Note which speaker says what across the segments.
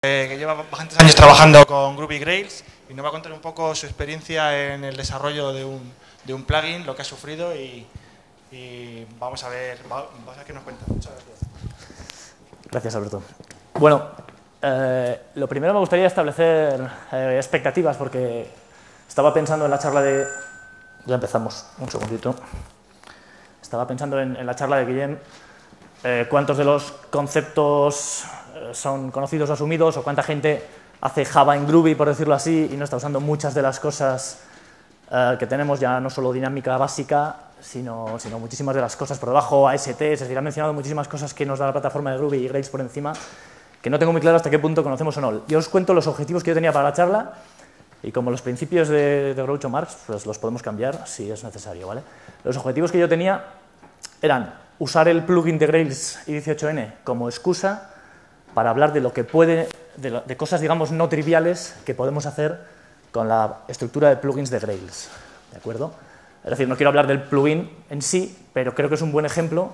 Speaker 1: que lleva bastantes años trabajando con Groovy Grails y nos va a contar un poco su experiencia en el desarrollo de un plugin, lo que ha sufrido y vamos a ver qué nos cuenta. Muchas gracias.
Speaker 2: Gracias, Alberto. Bueno, lo primero me gustaría establecer expectativas porque estaba pensando en la charla de... Ya empezamos, un segundito. Estaba pensando en la charla de Guillem, cuántos de los conceptos son conocidos o asumidos o cuánta gente hace Java en Groovy, por decirlo así, y no está usando muchas de las cosas que tenemos, ya no solo dinámica básica, sino muchísimas de las cosas por debajo, AST, es decir, han mencionado muchísimas cosas que nos da la plataforma de Groovy y Grails por encima, que no tengo muy claro hasta qué punto conocemos o no. Yo os cuento los objetivos que yo tenía para la charla y como los principios de Groucho Marx, pues los podemos cambiar si es necesario, ¿vale? Los objetivos que yo tenía eran usar el plugin de Grails i18n como excusa para hablar de lo que de cosas, digamos, no triviales que podemos hacer con la estructura de plugins de Grails, ¿de acuerdo? Es decir, no quiero hablar del plugin en sí, pero creo que es un buen ejemplo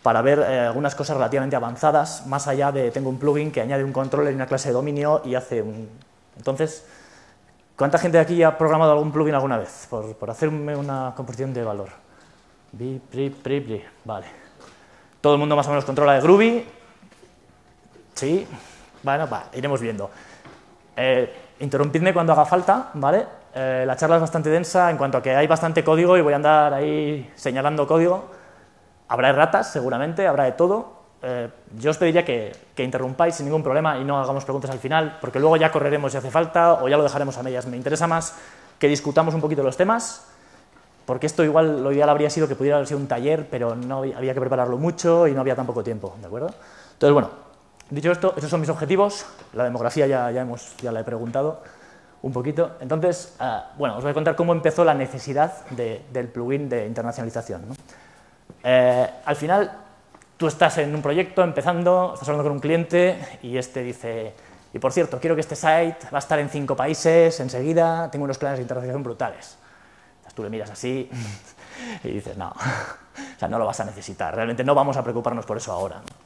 Speaker 2: para ver algunas cosas relativamente avanzadas, más allá de tengo un plugin que añade un controller y una clase de dominio y hace un... Entonces, ¿cuánta gente de aquí ha programado algún plugin alguna vez? Por hacerme una composición de valor. Vale. Todo el mundo más o menos controla de Groovy. Sí. Bueno, iremos viendo. Interrumpidme cuando haga falta, ¿vale? La charla es bastante densa en cuanto a que hay bastante código y voy a andar ahí señalando código. Habrá erratas, seguramente, habrá de todo. Yo os pediría que interrumpáis sin ningún problema y no hagamos preguntas al final, porque luego ya correremos si hace falta o ya lo dejaremos a medias. Me interesa más que discutamos un poquito los temas, porque esto igual lo ideal habría sido que pudiera haber sido un taller, pero no había que prepararlo mucho y no había tan poco tiempo, ¿de acuerdo? Entonces, bueno, dicho esto, esos son mis objetivos. La demografía ya la he preguntado un poquito. Entonces, bueno, os voy a contar cómo empezó la necesidad del plugin de internacionalización, ¿no? Al final, tú estás en un proyecto empezando, estás hablando con un cliente y este dice, y por cierto, quiero que este site va a estar en 5 países enseguida, tengo unos planes de internacionalización brutales. Entonces tú le miras así y dices, no, o sea, no lo vas a necesitar, realmente no vamos a preocuparnos por eso ahora, ¿no?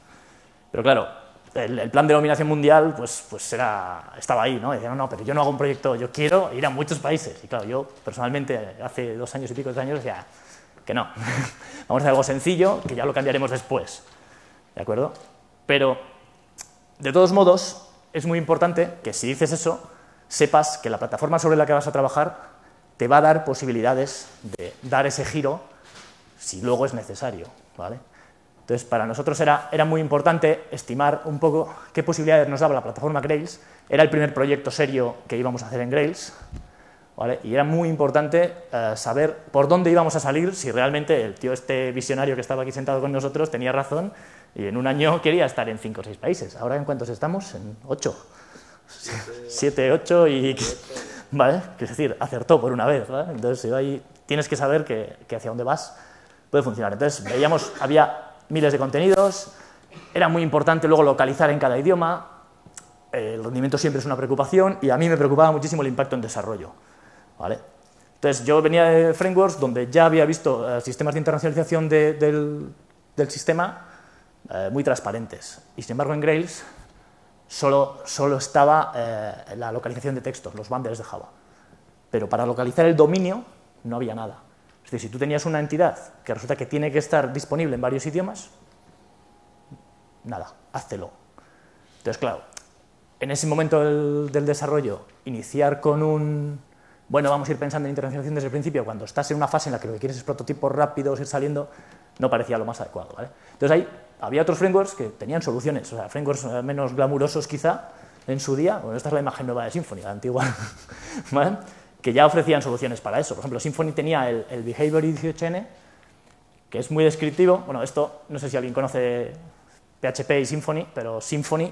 Speaker 2: Pero claro, el plan de dominación mundial pues estaba ahí, ¿no? Y decía, no, pero yo no hago un proyecto, yo quiero ir a muchos países. Y claro, yo personalmente hace 2 años y pico, 3 años, decía que no, vamos a hacer algo sencillo, que ya lo cambiaremos después, ¿de acuerdo? Pero, de todos modos, es muy importante que si dices eso, sepas que la plataforma sobre la que vas a trabajar te va a dar posibilidades de dar ese giro si luego es necesario, ¿vale? Entonces, para nosotros era muy importante estimar un poco qué posibilidades nos daba la plataforma Grails. Era el primer proyecto serio que íbamos a hacer en Grails, ¿vale? Y era muy importante saber por dónde íbamos a salir, si realmente el tío este visionario que estaba aquí sentado con nosotros tenía razón y en un año quería estar en 5 o 6 países. ¿Ahora en cuántos estamos? En 8. 7, 8 y... ¿Vale? Es decir, acertó por una vez, ¿vale? Entonces, ahí tienes que saber que hacia dónde vas puede funcionar. Entonces, veíamos, había miles de contenidos, era muy importante luego localizar en cada idioma, el rendimiento siempre es una preocupación y a mí me preocupaba muchísimo el impacto en desarrollo, ¿vale? Entonces yo venía de frameworks donde ya había visto sistemas de internacionalización del sistema muy transparentes y sin embargo en Grails solo estaba la localización de textos, los bundles de Java, pero para localizar el dominio no había nada. Es decir, si tú tenías una entidad que resulta que tiene que estar disponible en varios idiomas, nada, háztelo. Entonces, claro, en ese momento del desarrollo, iniciar con un... Bueno, vamos a ir pensando en internacionalización desde el principio, cuando estás en una fase en la que lo que quieres es prototipos rápidos, ir saliendo, no parecía lo más adecuado, ¿vale? Entonces ahí había otros frameworks que tenían soluciones, o sea, frameworks menos glamurosos quizá en su día. Bueno, esta es la imagen nueva de Symfony, la antigua, ¿vale? Que ya ofrecían soluciones para eso. Por ejemplo, Symfony tenía el Behavior i18n, que es muy descriptivo. Bueno, esto, no sé si alguien conoce PHP y Symfony, pero Symfony,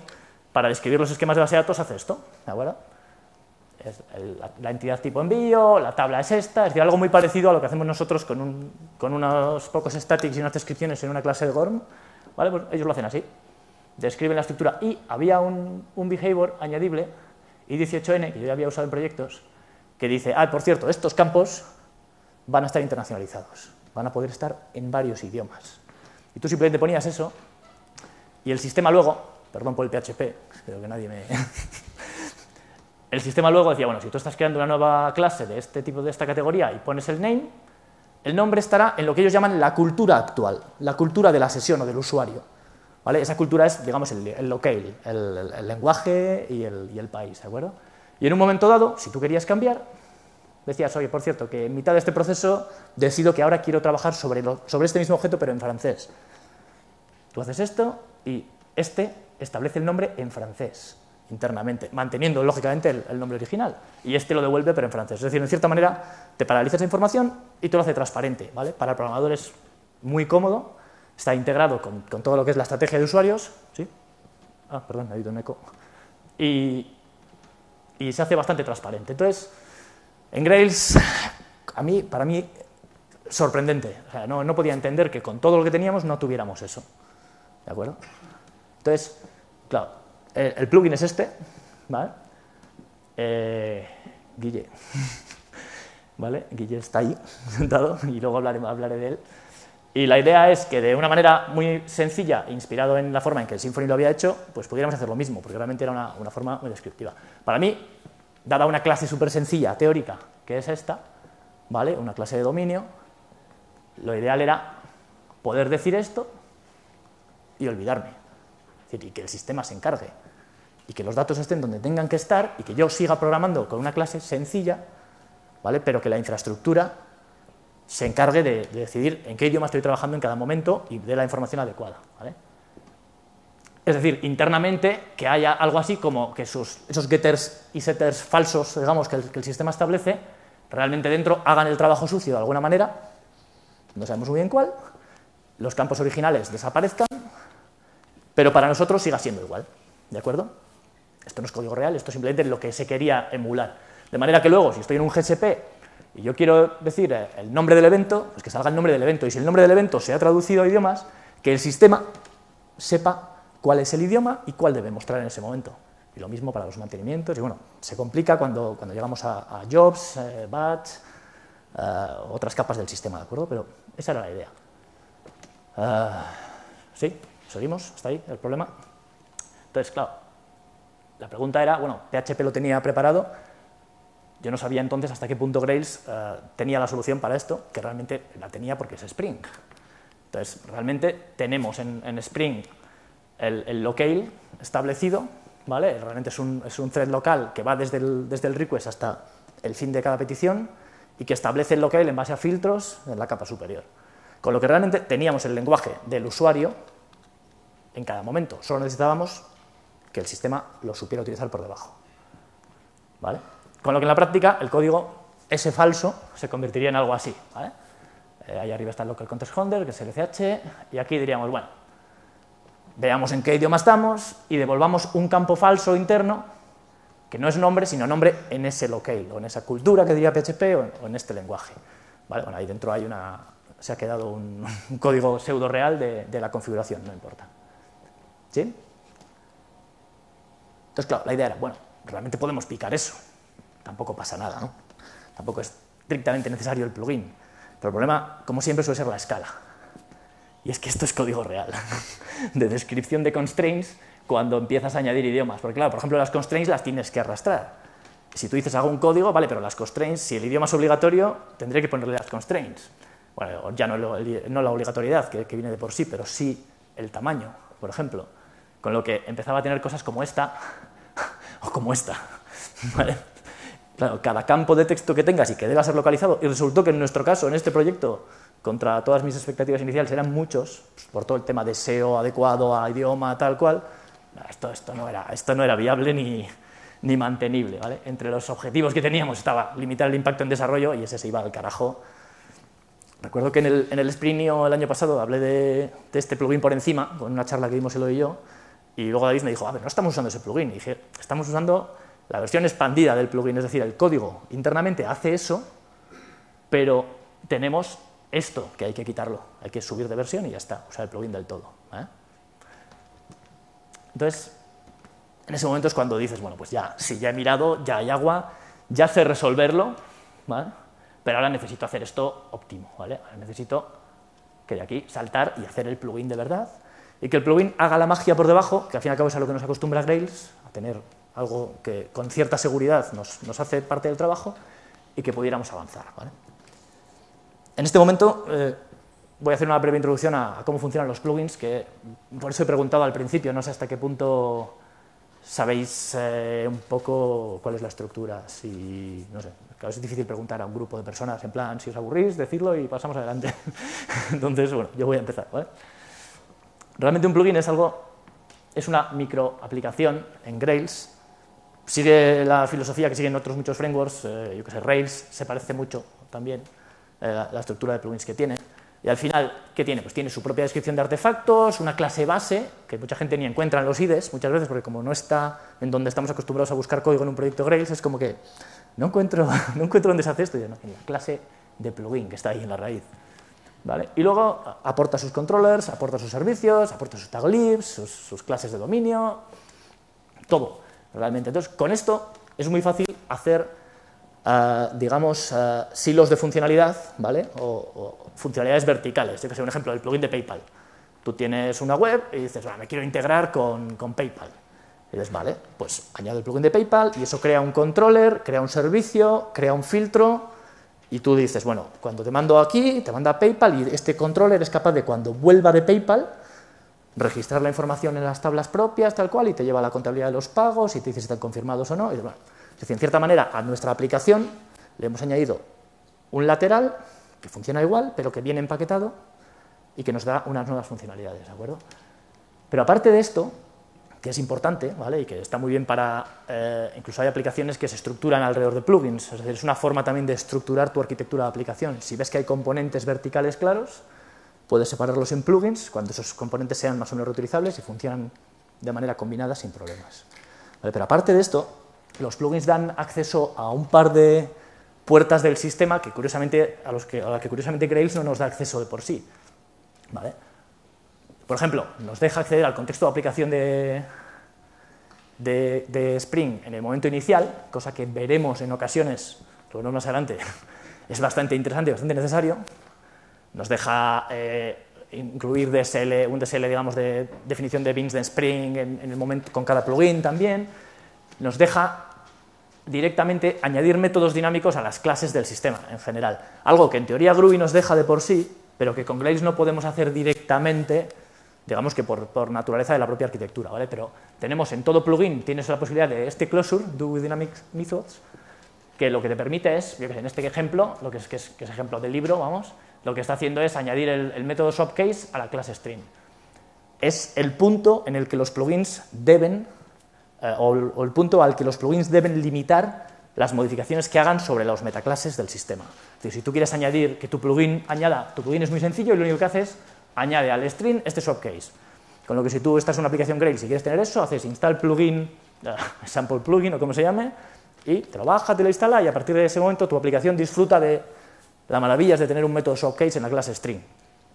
Speaker 2: para describir los esquemas de base de datos, hace esto, ¿de acuerdo? Es la entidad tipo envío, la tabla es esta, es decir, algo muy parecido a lo que hacemos nosotros con unos pocos statics y unas descripciones en una clase de GORM, ¿vale? Pues ellos lo hacen así, describen la estructura. Y había un behavior añadible, i18n, que yo ya había usado en proyectos, que dice, por cierto, estos campos van a estar internacionalizados, van a poder estar en varios idiomas. Y tú simplemente ponías eso y el sistema luego perdón por el PHP, creo que nadie me... El sistema luego decía, bueno, si tú estás creando una nueva clase de este tipo, de esta categoría, y pones el name, el nombre estará en lo que ellos llaman la cultura actual, la cultura de la sesión o del usuario, ¿vale? Esa cultura es, digamos, el locale, el lenguaje y el país, ¿de acuerdo? Y en un momento dado, si tú querías cambiar, decías, oye, por cierto, que en mitad de este proceso decido que ahora quiero trabajar sobre este mismo objeto, pero en francés. Tú haces esto y este establece el nombre en francés, internamente, manteniendo, lógicamente, el nombre original. Y este lo devuelve, pero en francés. Es decir, en cierta manera, te paraliza esa información y te lo hace transparente, ¿vale? Para el programador es muy cómodo, está integrado con todo lo que es la estrategia de usuarios, ¿sí? Ah, perdón, ha habido un eco. Y se hace bastante transparente. Entonces, en Grails, para mí, sorprendente. O sea, no podía entender que con todo lo que teníamos no tuviéramos eso. ¿De acuerdo? Entonces, claro, el plugin es este, ¿vale? Guille, ¿vale? Guille está ahí, sentado, y luego hablaré de él. Y la idea es que de una manera muy sencilla, inspirado en la forma en que el Symfony lo había hecho, pues pudiéramos hacer lo mismo, porque realmente era una forma muy descriptiva. Para mí, dada una clase súper sencilla, teórica, que es esta, ¿vale? Una clase de dominio, lo ideal era poder decir esto y olvidarme. Es decir, y que el sistema se encargue, y que los datos estén donde tengan que estar, y que yo siga programando con una clase sencilla, ¿vale? Pero que la infraestructura se encargue de decidir en qué idioma estoy trabajando en cada momento y dé la información adecuada, ¿vale? Es decir, internamente, que haya algo así como que esos getters y setters falsos, digamos, que el sistema establece, realmente dentro hagan el trabajo sucio de alguna manera, no sabemos muy bien cuál, los campos originales desaparezcan, pero para nosotros siga siendo igual, ¿de acuerdo? Esto no es código real, esto es simplemente lo que se quería emular. De manera que luego, si estoy en un GSP y yo quiero decir el nombre del evento, pues que salga el nombre del evento, y si el nombre del evento se ha traducido a idiomas, que el sistema sepa cuál es el idioma y cuál debe mostrar en ese momento. Y lo mismo para los mantenimientos, y bueno, se complica cuando llegamos a jobs, batch, otras capas del sistema, ¿de acuerdo? Pero esa era la idea. ¿Sí? ¿Seguimos? ¿Está ahí el problema? Entonces, claro, la pregunta era, bueno, PHP lo tenía preparado, yo no sabía entonces hasta qué punto Grails tenía la solución para esto, que realmente la tenía porque es Spring. Entonces, realmente tenemos en Spring el locale establecido, ¿vale? Realmente es un thread local que va desde el request hasta el fin de cada petición y que establece el locale en base a filtros en la capa superior. Con lo que realmente teníamos el lenguaje del usuario en cada momento, solo necesitábamos que el sistema lo supiera utilizar por debajo, ¿vale? Con lo que en la práctica el código ese falso se convertiría en algo así, ¿vale? Ahí arriba está el local context holder, que es el LCH, y aquí diríamos, bueno, veamos en qué idioma estamos y devolvamos un campo falso interno que no es nombre, sino nombre en ese locale, o en esa cultura que diría PHP, o en este lenguaje, ¿vale? Bueno, ahí dentro se ha quedado un código pseudo real de la configuración, no importa. ¿Sí? Entonces, claro, la idea era, bueno, realmente podemos picar eso, tampoco pasa nada, ¿no? Tampoco es estrictamente necesario el plugin, pero el problema, como siempre, suele ser la escala. Y es que esto es código real, de descripción de constraints cuando empiezas a añadir idiomas. Porque claro, por ejemplo, las constraints las tienes que arrastrar. Si tú dices hago un código, vale, pero las constraints, si el idioma es obligatorio, tendré que ponerle las constraints. Bueno, ya no la obligatoriedad, que viene de por sí, pero sí el tamaño, por ejemplo. Con lo que empezaba a tener cosas como esta, o como esta, ¿vale? Claro, cada campo de texto que tengas y que deba ser localizado, y resultó que en nuestro caso, en este proyecto, contra todas mis expectativas iniciales, eran muchos, pues, por todo el tema de SEO adecuado a idioma, tal cual, esto no era viable ni mantenible, ¿vale? Entre los objetivos que teníamos estaba limitar el impacto en desarrollo y ese se iba al carajo. Recuerdo que en el Sprinio el año pasado hablé de este plugin por encima, con una charla que dimos Elo y yo, y luego David me dijo, a ver, no estamos usando ese plugin. Y dije, estamos usando la versión expandida del plugin, es decir, el código internamente hace eso, pero tenemos esto que hay que quitarlo, hay que subir de versión y ya está, usar el plugin del todo, ¿eh? Entonces, en ese momento es cuando dices, bueno, pues ya, sí, ya he mirado, ya hay agua, ya sé resolverlo, ¿vale? Pero ahora necesito hacer esto óptimo, ¿vale? Ahora necesito que de aquí saltar y hacer el plugin de verdad y que el plugin haga la magia por debajo, que al fin y al cabo es a lo que nos acostumbra Grails, a tener algo que con cierta seguridad nos hace parte del trabajo y que pudiéramos avanzar, ¿vale? En este momento voy a hacer una breve introducción a cómo funcionan los plugins, que por eso he preguntado al principio, no sé hasta qué punto sabéis un poco cuál es la estructura, si, no sé, claro, es difícil preguntar a un grupo de personas, en plan, si os aburrís, decidlo y pasamos adelante. Entonces, bueno, yo voy a empezar, ¿vale? Realmente un plugin es una microaplicación en Grails, sigue la filosofía que siguen otros muchos frameworks, yo que sé, Rails se parece mucho también, la estructura de plugins que tiene. Y al final, ¿qué tiene? Pues tiene su propia descripción de artefactos, una clase base, que mucha gente ni encuentra en los IDEs, muchas veces, porque como no está en donde estamos acostumbrados a buscar código en un proyecto Grails, es como que no encuentro dónde se hace esto, y no, en la clase de plugin que está ahí en la raíz, ¿vale? Y luego aporta sus controllers, aporta sus servicios, aporta sus tag libs, sus clases de dominio, todo, realmente. Entonces, con esto es muy fácil hacer digamos, silos de funcionalidad, ¿vale? O funcionalidades verticales. Yo que sé, un ejemplo, el plugin de PayPal. Tú tienes una web y dices, me quiero integrar con PayPal. Y dices, vale, pues añado el plugin de PayPal y eso crea un controller, crea un servicio, crea un filtro y tú dices, bueno, cuando te mando aquí, te manda PayPal y este controller es capaz de, cuando vuelva de PayPal, registrar la información en las tablas propias, tal cual, y te lleva a la contabilidad de los pagos y te dice si están confirmados o no. Y bueno, es decir, en cierta manera, a nuestra aplicación le hemos añadido un lateral que funciona igual, pero que viene empaquetado y que nos da unas nuevas funcionalidades, ¿de acuerdo? Pero aparte de esto, que es importante, ¿vale? Y que está muy bien para... incluso hay aplicaciones que se estructuran alrededor de plugins, es decir, es una forma también de estructurar tu arquitectura de aplicación. Si ves que hay componentes verticales claros, puedes separarlos en plugins cuando esos componentes sean más o menos reutilizables y funcionan de manera combinada sin problemas, ¿vale? Pero aparte de esto, los plugins dan acceso a un par de puertas del sistema que curiosamente, a la que curiosamente Grails no nos da acceso de por sí, ¿vale? Por ejemplo, nos deja acceder al contexto de aplicación de Spring en el momento inicial, cosa que veremos en ocasiones, lo veremos más adelante, es bastante interesante y bastante necesario. Nos deja incluir un DSL, digamos, de definición de bins de Spring en el momento, con cada plugin también. Nos deja directamente añadir métodos dinámicos a las clases del sistema en general. Algo que en teoría Groovy nos deja de por sí, pero que con Grails no podemos hacer directamente, digamos que por naturaleza de la propia arquitectura, ¿vale? Pero tenemos en todo plugin, tienes la posibilidad de este closure, do with dynamic methods, que lo que te permite es, yo que sé, en este ejemplo, que es ejemplo del libro, vamos, lo que está haciendo es añadir el método swapCase a la clase string. Es el punto en el que los plugins deben o el punto al que los plugins deben limitar las modificaciones que hagan sobre los metaclases del sistema. Es decir, si tú quieres añadir que tu plugin es muy sencillo y lo único que hace es añade al string este swapCase. Con lo que si tú estás en una aplicación Grails y quieres tener eso, haces install plugin, sample plugin o como se llame, y te lo baja, te lo instala y a partir de ese momento tu aplicación disfruta de las maravillas de tener un método swapCase en la clase string,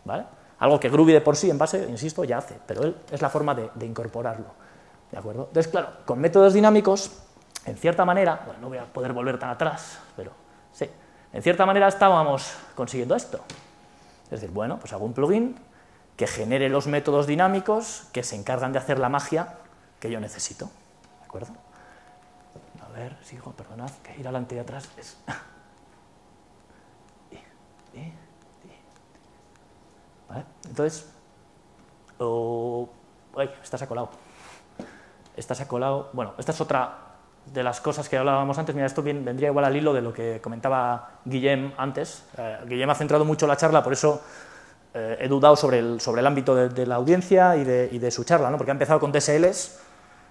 Speaker 2: ¿vale? Algo que Groovy de por sí en base, insisto, ya hace, pero él es la forma de incorporarlo. ¿De acuerdo? Entonces, claro, con métodos dinámicos, en cierta manera, bueno, no voy a poder volver tan atrás, pero sí, en cierta manera estábamos consiguiendo esto. Es decir, bueno, pues hago un plugin que genere los métodos dinámicos que se encargan de hacer la magia que yo necesito. ¿De acuerdo? A ver, sigo, perdonad, que ir adelante y atrás es... ¿Vale? Entonces, estás acolado. Bueno, esta es otra de las cosas que hablábamos antes. Mira, esto vendría igual al hilo de lo que comentaba Guillem antes. Guillem ha centrado mucho la charla, por eso he dudado sobre el ámbito de la audiencia y de su charla, ¿no? Porque ha empezado con DSLs,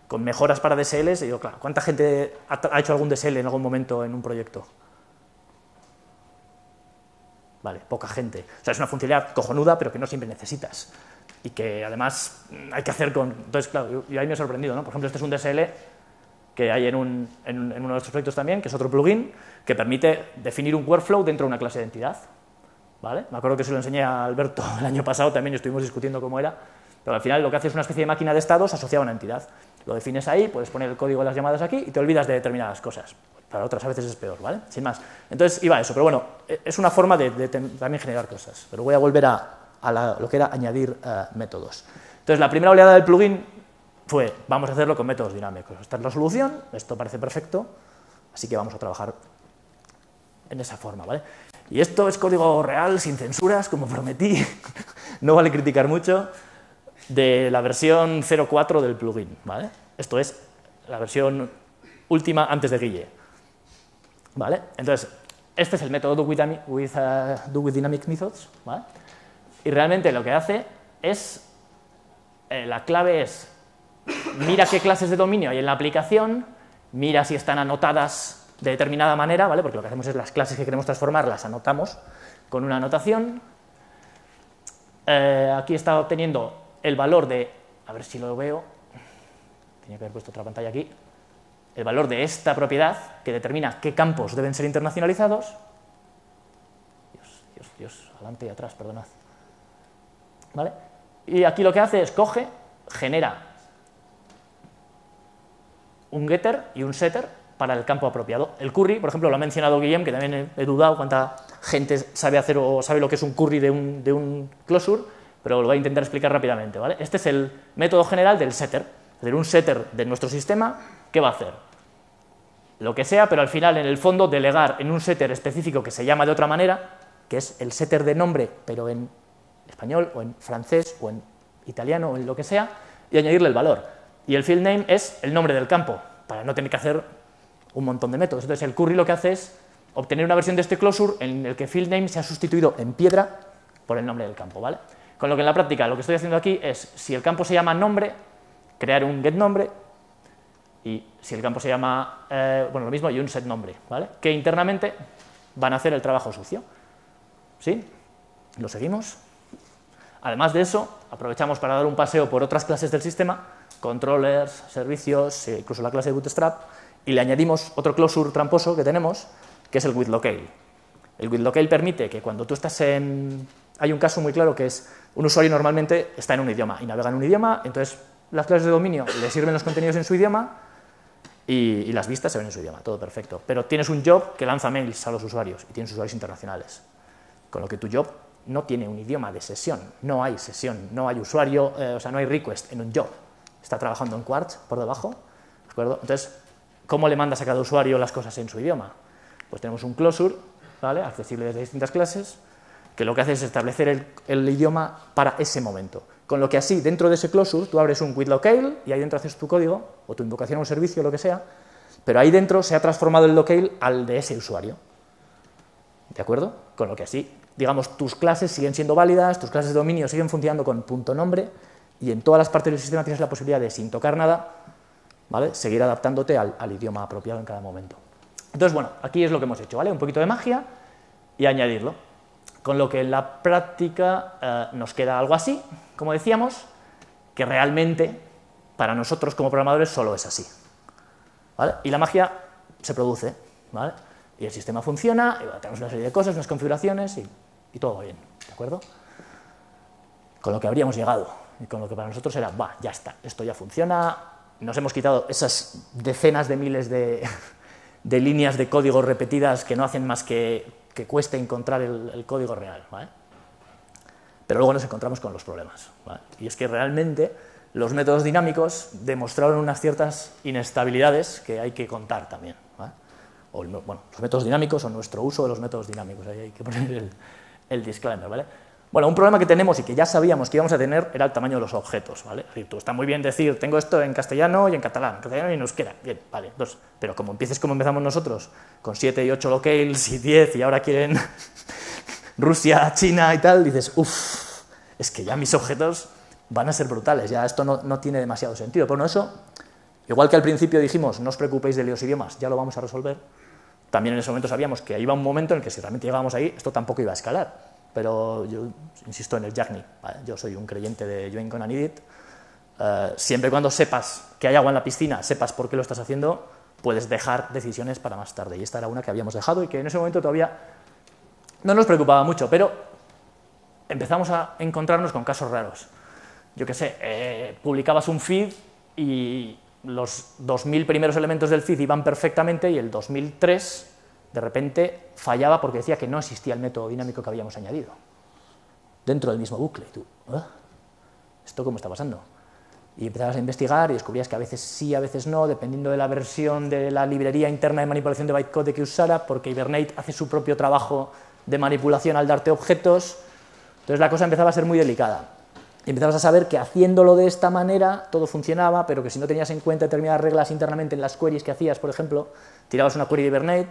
Speaker 2: con mejoras para DSLs, y digo, claro, ¿cuánta gente ha hecho algún DSL en algún momento en un proyecto? Vale, poca gente. O sea, es una funcionalidad cojonuda, pero que no siempre necesitas. Y que además hay que hacer con... Entonces, claro, yo ahí me he sorprendido, ¿no? Por ejemplo, este es un DSL que hay en uno de nuestros proyectos también, que es otro plugin, que permite definir un workflow dentro de una clase de entidad, ¿vale? Me acuerdo que se lo enseñé a Alberto el año pasado también y estuvimos discutiendo cómo era, pero al final lo que hace es una especie de máquina de estados asociada a una entidad. Lo defines ahí, puedes poner el código de las llamadas aquí y te olvidas de determinadas cosas. Para otras a veces es peor, ¿vale? Sin más. Entonces iba a eso, pero bueno, es una forma de también generar cosas. Pero voy a volver a lo que era añadir métodos. Entonces, la primera oleada del plugin fue, vamos a hacerlo con métodos dinámicos. Esta es la solución, esto parece perfecto, así que vamos a trabajar en esa forma, ¿vale? Y esto es código real, sin censuras, como prometí, no vale criticar mucho, de la versión 0.4 del plugin, ¿vale? Esto es la versión última antes de Guille, ¿vale? Entonces, este es el método do with dynamic methods, ¿vale? Y realmente lo que hace es, la clave es, mira qué clases de dominio hay en la aplicación, mira si están anotadas de determinada manera, ¿vale? Porque lo que hacemos es las clases que queremos transformar las anotamos con una anotación. Aquí está obteniendo el valor de, a ver si lo veo, tenía que haber puesto otra pantalla aquí, el valor de esta propiedad que determina qué campos deben ser internacionalizados. Dios, adelante y atrás, perdonad. ¿Vale? Y aquí lo que hace es coge, genera un getter y un setter para el campo apropiado. El curry, por ejemplo, lo ha mencionado Guillem, que también he dudado cuánta gente sabe hacer o sabe lo que es un curry de un closure, pero lo voy a intentar explicar rápidamente, ¿vale? Este es el método general del setter, es decir, un setter de nuestro sistema, ¿qué va a hacer? Lo que sea, pero al final, en el fondo, delegar en un setter específico que se llama de otra manera, que es el setter de nombre, pero en español, o en francés, o en italiano, o en lo que sea, y añadirle el valor. Y el field name es el nombre del campo, para no tener que hacer un montón de métodos. Entonces, el curry lo que hace es obtener una versión de este closure en el que field name se ha sustituido en piedra por el nombre del campo, ¿vale? Con lo que en la práctica lo que estoy haciendo aquí es, si el campo se llama nombre, crear un getNombre, y si el campo se llama, bueno, lo mismo, y un setNombre, ¿vale? Que internamente van a hacer el trabajo sucio. ¿Sí? ¿Lo seguimos? Además de eso, aprovechamos para dar un paseo por otras clases del sistema, controllers, servicios, incluso la clase de Bootstrap, y le añadimos otro closure tramposo que tenemos, que es el withLocale. El withLocale permite que cuando tú estás en... Hay un caso muy claro que es, un usuario normalmente está en un idioma y navega en un idioma, entonces las clases de dominio le sirven los contenidos en su idioma y las vistas se ven en su idioma, todo perfecto. Pero tienes un job que lanza mails a los usuarios y tienes usuarios internacionales, con lo que tu job no tiene un idioma de sesión, no hay sesión, no hay usuario, o sea, no hay request en un job. Está trabajando en Quartz por debajo, ¿de acuerdo? Entonces, ¿cómo le mandas a cada usuario las cosas en su idioma? Pues tenemos un closure, ¿vale? Accesible desde distintas clases, que lo que hace es establecer el idioma para ese momento. Con lo que así, dentro de ese closure, tú abres un withLocale y ahí dentro haces tu código, o tu invocación a un servicio, lo que sea, pero ahí dentro se ha transformado el locale al de ese usuario. ¿De acuerdo? Con lo que así, digamos, tus clases siguen siendo válidas, tus clases de dominio siguen funcionando con punto nombre, y en todas las partes del sistema tienes la posibilidad de, sin tocar nada, ¿vale?, seguir adaptándote al idioma apropiado en cada momento. Entonces, bueno, aquí es lo que hemos hecho, ¿vale? Un poquito de magia y añadirlo. Con lo que en la práctica nos queda algo así, como decíamos, que realmente para nosotros como programadores solo es así, ¿vale? Y la magia se produce, ¿vale? Y el sistema funciona, y tenemos una serie de cosas, unas configuraciones y todo bien, ¿de acuerdo? Con lo que habríamos llegado y con lo que para nosotros era, ya está, esto ya funciona, nos hemos quitado esas decenas de miles de líneas de código repetidas que no hacen más que cueste encontrar el código real, ¿vale? Pero luego nos encontramos con los problemas, ¿vale? Y es que realmente los métodos dinámicos demostraron unas ciertas inestabilidades que hay que contar también, ¿vale? Bueno, los métodos dinámicos o nuestro uso de los métodos dinámicos, ahí hay que poner el disclaimer, ¿vale? Bueno, un problema que tenemos y que ya sabíamos que íbamos a tener era el tamaño de los objetos, ¿vale? Es decir, tú está muy bien decir, tengo esto en castellano y en catalán y en euskera, bien, vale, pero como empieces como empezamos nosotros, con 7 y 8 locales y 10 y ahora quieren Rusia, China y tal, dices, uff, es que ya mis objetos van a ser brutales, ya esto no tiene demasiado sentido. Pero no, eso, igual que al principio dijimos, no os preocupéis de los idiomas, ya lo vamos a resolver, también en ese momento sabíamos que iba un momento en el que si realmente llegábamos ahí, esto tampoco iba a escalar. Pero yo insisto en el YAGNI, ¿vale? Yo soy un creyente de You Ain't Gonna Need It. Siempre y cuando sepas que hay agua en la piscina, sepas por qué lo estás haciendo, puedes dejar decisiones para más tarde. Y esta era una que habíamos dejado y que en ese momento todavía no nos preocupaba mucho, pero empezamos a encontrarnos con casos raros. Yo qué sé, publicabas un feed y los 2000 primeros elementos del feed iban perfectamente y el 2003... de repente fallaba porque decía que no existía el método dinámico que habíamos añadido dentro del mismo bucle. Y tú, ¿esto cómo está pasando? Y empezabas a investigar y descubrías que a veces sí, a veces no, dependiendo de la versión de la librería interna de manipulación de bytecode que usara, porque Hibernate hace su propio trabajo de manipulación al darte objetos. Entonces la cosa empezaba a ser muy delicada. Y empezabas a saber que haciéndolo de esta manera todo funcionaba, pero que si no tenías en cuenta determinadas reglas internamente en las queries que hacías, por ejemplo, tirabas una query de Hibernate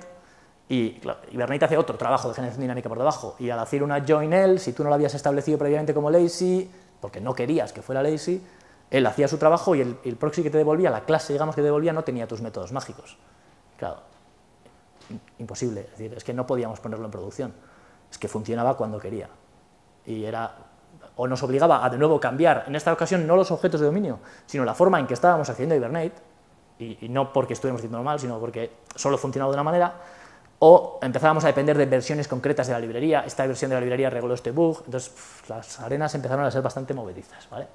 Speaker 2: y claro, Hibernate hace otro trabajo de generación dinámica por debajo. Y al hacer una join L, si tú no lo habías establecido previamente como lazy, porque no querías que fuera lazy, él hacía su trabajo y el proxy que te devolvía, la clase, digamos, que te devolvía, no tenía tus métodos mágicos. Claro, imposible. Es decir, es que no podíamos ponerlo en producción. Es que funcionaba cuando quería. Y era... o nos obligaba a de nuevo cambiar, en esta ocasión no los objetos de dominio, sino la forma en que estábamos accediendo a Hibernate, y no porque estuviéramos haciendo mal, sino porque solo funcionaba de una manera, o empezábamos a depender de versiones concretas de la librería. Esta versión de la librería arregló este bug, entonces las arenas empezaron a ser bastante movedizas, ¿vale?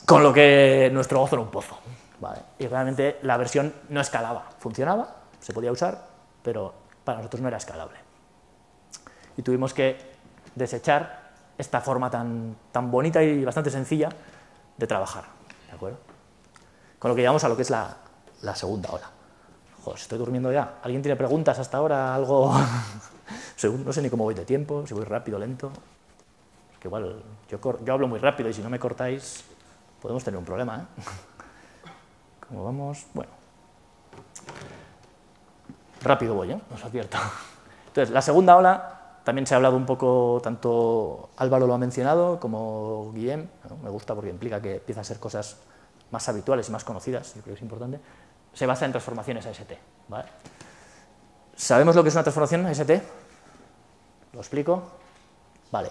Speaker 2: Con lo que nuestro gozo era un pozo, ¿vale? Y realmente la versión no escalaba, funcionaba, se podía usar, pero para nosotros no era escalable. Y tuvimos que desechar esta forma tan bonita y bastante sencilla de trabajar, ¿de acuerdo? Con lo que llegamos a lo que es la segunda ola. Joder, estoy durmiendo ya. ¿Alguien tiene preguntas hasta ahora? ¿Algo? No sé ni cómo voy de tiempo, si voy rápido, lento. Que igual yo hablo muy rápido y si no me cortáis podemos tener un problema, ¿eh? ¿Cómo vamos? Bueno. Rápido voy, ¿eh? Os advierto. Entonces, la segunda ola... También se ha hablado un poco, tanto Álvaro lo ha mencionado, como Guillem, ¿no? Me gusta porque implica que empiezan a ser cosas más habituales y más conocidas, yo creo que es importante. Se basa en transformaciones AST, ¿vale? ¿Sabemos lo que es una transformación AST? ¿Lo explico? Vale.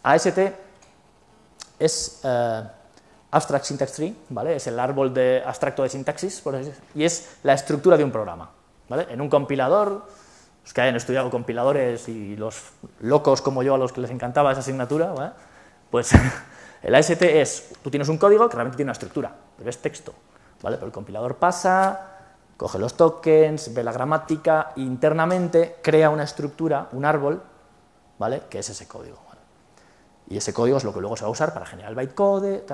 Speaker 2: AST es Abstract Syntax Tree, ¿vale? Es el árbol abstracto de sintaxis, por así decirlo, y es la estructura de un programa, ¿vale? En un compilador... Los que hayan estudiado compiladores y los locos como yo a los que les encantaba esa asignatura, ¿vale? Pues el AST es, tú tienes un código que realmente tiene una estructura, pero es texto, ¿vale? Pero el compilador pasa, coge los tokens, ve la gramática e internamente crea una estructura, un árbol, ¿vale? Que es ese código, ¿vale? Y ese código es lo que luego se va a usar para generar el bytecode,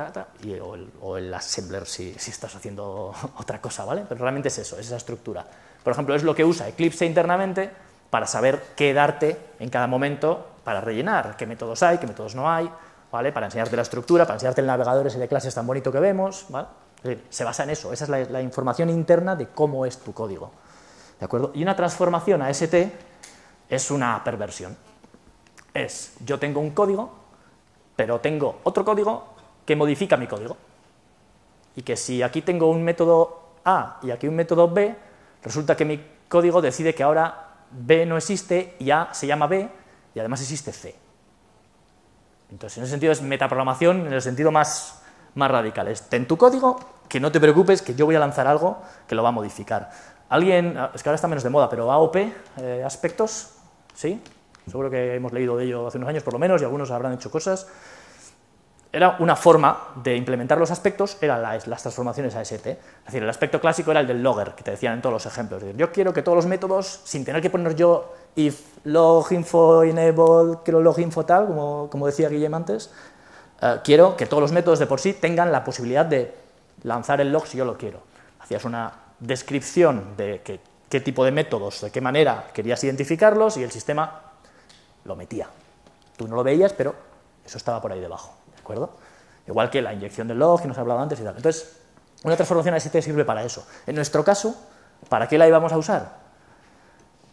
Speaker 2: o el assembler si estás haciendo otra cosa, ¿vale? Pero realmente es eso, es esa estructura. Por ejemplo, es lo que usa Eclipse internamente para saber qué darte en cada momento para rellenar, qué métodos hay, qué métodos no hay, ¿vale? Para enseñarte la estructura, para enseñarte el navegador ese de clases tan bonito que vemos, ¿vale? Es decir, se basa en eso, esa es la información interna de cómo es tu código, ¿de acuerdo? Y una transformación a AST es una perversión. Es, yo tengo un código, pero tengo otro código que modifica mi código. Y que si aquí tengo un método A y aquí un método B, resulta que mi código decide que ahora B no existe y A se llama B y además existe C. Entonces, en ese sentido es metaprogramación en el sentido más radical. Es, ten tu código, que no te preocupes, que yo voy a lanzar algo que lo va a modificar. ¿Alguien? Es que ahora está menos de moda, pero AOP, aspectos, ¿sí? Seguro que hemos leído de ello hace unos años por lo menos y algunos habrán hecho cosas. Era una forma de implementar los aspectos, eran las transformaciones AST. Es decir, el aspecto clásico era el del logger, que te decían en todos los ejemplos. Es decir, yo quiero que todos los métodos, sin tener que poner yo if log info enable, quiero log info tal, como decía Guillem antes, quiero que todos los métodos de por sí tengan la posibilidad de lanzar el log si yo lo quiero. Hacías una descripción de qué tipo de métodos, de qué manera querías identificarlos y el sistema lo metía. Tú no lo veías, pero eso estaba por ahí debajo. ¿De acuerdo? Igual que la inyección del log que nos hablaba antes y tal. Entonces, una transformación AST sirve para eso. En nuestro caso, ¿para qué la íbamos a usar?